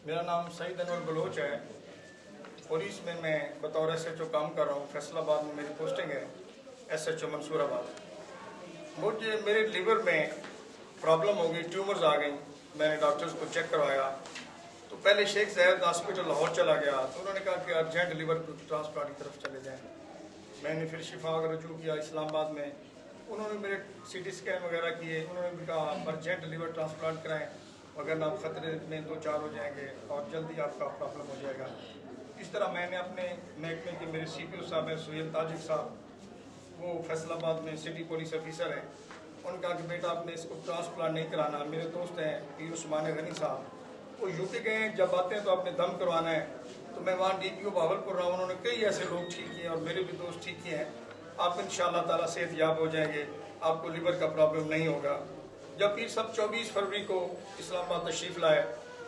मेरा नाम सईद अनवर बलोच है। पुलिस में मैं बतौर SHO काम कर रहा हूँ। फैसलाबाद में मेरी पोस्टिंग है, SHO मंसूराबाद। मुझे मेरे लीवर में प्रॉब्लम हो गई, ट्यूमर्स आ गई। मैंने डॉक्टर्स को चेक करवाया तो पहले शेख ज़ायद हॉस्पिटल लाहौर चला गया तो उन्होंने कहा कि अर्जेंट लीवर ट्रांसप्लांट की तरफ चले जाएँ। मैंने फिर शिफा का रजू किया इस्लामाबाद में, उन्होंने मेरे CT स्कैन वगैरह किए। उन्होंने भी कहा अर्जेंट लीवर ट्रांसप्लांट कराएं वरना आप ख़तरे में 2-4 हो जाएंगे और जल्दी आपका प्रॉब्लम हो जाएगा। इस तरह मैंने अपने महकमे के मेरे CPO साहब हैं सुहेल ताजिक साहब, वो फैसलाबाद में सिटी पुलिस ऑफिसर हैं, उन्होंने कहा कि बेटा आपने इसको ट्रांसप्लांट नहीं कराना। मेरे दोस्त हैं पीर उस्मान गनी साहब, वो यूपी गए हैं, जब आते हैं तो आपने दम करवाना है। तो मैं वहाँ DPO भावलपुर रहा हूँ, उन्होंने कई ऐसे लोग ठीक किए और मेरे भी दोस्त ठीक किए हैं। आप इंशाअल्लाह ताला सेहत याब हो जाएंगे, आपको लीवर का प्रॉब्लम नहीं होगा। जब पीर साहब 24 फरवरी को इस्लामाबाद तशरीफ़ लाए,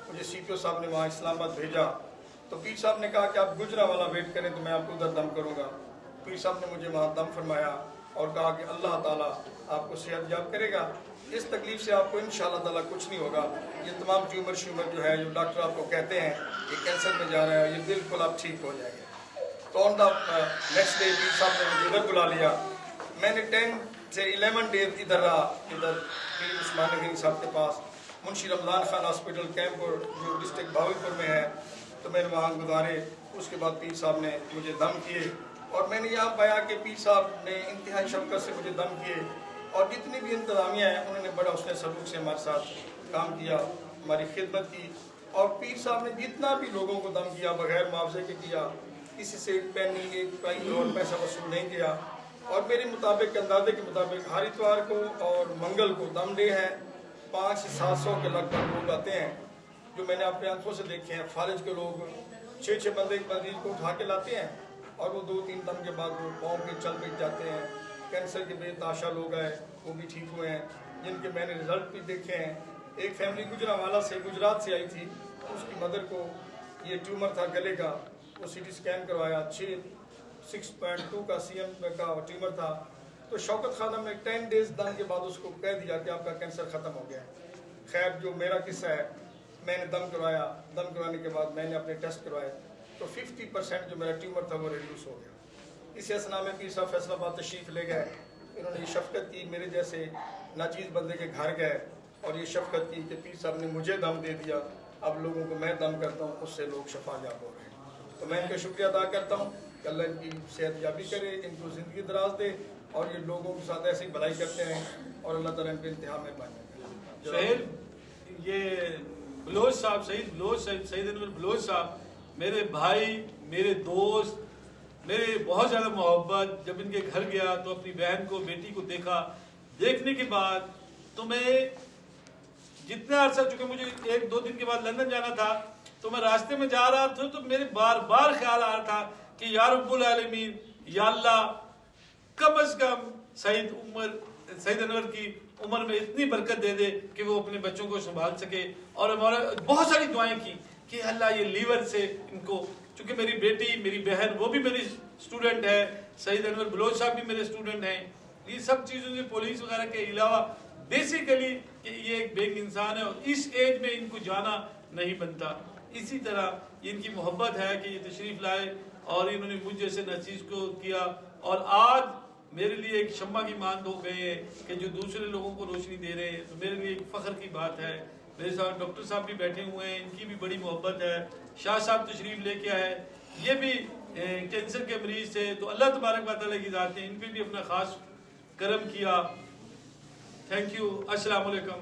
मुझे CPO साहब ने वहाँ इस्लामाबाद भेजा तो पीर साहब ने कहा कि आप गुजरावाला वेट करें तो मैं आपको उधर दम करूँगा। पीर साहब ने मुझे वहाँ दम फरमाया और कहा कि अल्लाह ताला आपको सेहत याब करेगा, इस तकलीफ से आपको इंशाअल्लाह ताला कुछ नहीं होगा। ये तमाम ट्यूमर जो है जो डॉक्टर आपको कहते हैं कि कैंसर में जा रहा है, ये बिल्कुल आप ठीक हो जाएंगे। तो ऑन द नेक्स्ट डे पीर साहब ने मुझे इधर बुला लिया। मैंने 10 से 11 डेज इधर रहा, इधर पीर उस्मान गनी साहब के पास मुंशी रमज़ान खान हॉस्पिटल कैंपुर जो डिस्ट्रिक्ट भावलपुर में है, तो मैंने वहाँ गुजारे। उसके बाद पीर साहब ने मुझे दम किए और मैंने यहाँ पाया कि पीर साहब ने इंतहाई शफ़क़त से मुझे दम किए और जितनी भी इंतज़ामिया है उन्होंने बड़ा उसने सलूक से हमारे साथ काम किया, हमारी खिदमत की। और पीर साहब ने जितना भी लोगों को दम किया बग़ैर मुआवजे के किया, किसी से एक पैनी एक कहीं और पैसा वसूल नहीं किया। और मेरे मुताबिक अंदाजे के मुताबिक हर इतवार को और मंगल को दम डे है। 500 से 700 के लगभग लोग आते हैं जो मैंने अपने आंखों से देखे हैं। फारिज के लोग 6-6 बंदे एक मरीज को उठा के लाते हैं और वो 2-3 दम के बाद वो पाँव के चल बैठ जाते हैं। कैंसर के बेताशा लोग आए, वो भी ठीक हुए हैं, जिनके मैंने रिजल्ट भी देखे हैं। एक फैमिली गुजरावाला से गुजरात से आई थी, उसकी मदर को ये ट्यूमर था गले का, वो CT स्कैन करवाया, 6.2 का CM का ट्यूमर था। तो शौकत खानम ने 10 डेज दम के बाद उसको कह दिया कि आपका कैंसर ख़त्म हो गया है। खैर जो मेरा किस्सा है, मैंने दम करवाया, दम करवाने के बाद मैंने अपने टेस्ट करवाए तो 50% जो मेरा ट्यूमर था वो रिड्यूस हो गया। इस असना में पीर साहब फैसलाबाद तशरीफ़ ले गए, इन्होंने ये शफ़क़त की, मेरे जैसे नाचीज़ बंदे के घर गए और ये शफ़क़त की कि पीर साहब ने मुझे दम दे दिया, अब लोगों को मैं दम करता हूँ, उससे लोग शफायाब हो रहे हैं। तो मैं इनका शुक्रिया अदा करता हूँ कि अल्लाह इनकी सेहत याबी करे, इनको ज़िंदगी दराज दे और ये लोगों के साथ ऐसी भलाई करते रहें और अल्लाह ताला इनके इंतहा में ये बलोच साहब, सईद अनवर बलोच साहब मेरे भाई, मेरे दोस्त, मेरे बहुत ज़्यादा मोहब्बत। जब इनके घर गया तो अपनी बहन को, बेटी को देखा, देखने के बाद तो मैं जितना अर्सा, चूँकि मुझे 1-2 दिन के बाद लंदन जाना था, तो मैं रास्ते में जा रहा था तो मेरे बार बार ख्याल आ रहा था कि या रब्बुल आलमीन, या अल्लाह कम अज़ कम सईद अनवर की उम्र में इतनी बरकत दे दे कि वो अपने बच्चों को संभाल सके। और हमारा बहुत सारी दुआएं की कि अल्लाह ये लीवर से इनको, चूँकि मेरी बेटी, मेरी बहन वो भी मेरी स्टूडेंट है, सईद अनवर बलोच साहब भी मेरे स्टूडेंट हैं। ये सब चीज़ों से पुलिस वगैरह के अलावा बेसिकली ये एक बेग इंसान है और इस एज में इनको जाना नहीं बनता। इसी तरह इनकी मोहब्बत है कि ये तशरीफ़ लाए और इन्होंने मुझ जैसे नाचीज़ को किया और आज मेरे लिए एक शम्मा की मांद हो गए हैं कि जो दूसरे लोगों को रोशनी दे रहे हैं। तो मेरे लिए एक फ़ख्र की बात है। मेरे साथ डॉक्टर साहब भी बैठे हुए हैं, इनकी भी बड़ी मोहब्बत है। शाह साहब तशरीफ़ लेके आए, ये भी कैंसर के मरीज़ थे, तो अल्लाह तबारक व तआला की ज़ात ने इन पर भी अपना ख़ास करम किया। Thank you. अस्सलाम वालेकुम।